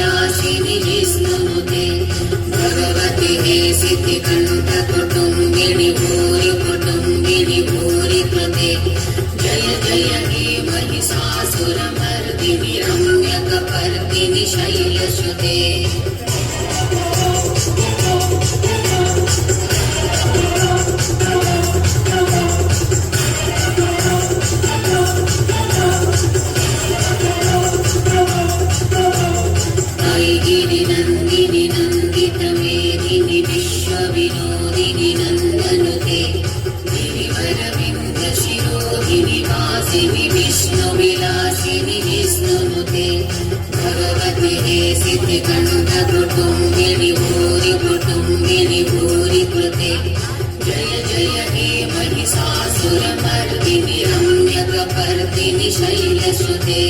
विलासिनि विष्णुनुते भगवति हे सिद्धिकण्ठकुटुम्बिनि भूरि कुटुम्बिनि भूरि कृते जय जय हे महिषासुरमर्दिनि रम्यकपर्दिनि शैलसुते गिरिनन्दिनि नन्दितमेदिनि विश्वविनोदिनि नन्दनुते गिरिवरविन्दशिरोधिनि वासिनि विष्णुविलासिनि विष्णुनुते भगवति हे सिद्धिकण्ठकुटुम्बिनि भूरि कुटुम्बिनि भूरि कृते जय जय हे महिषासुरमर्दिनि रम्यकपर्दिनि शैलसुते।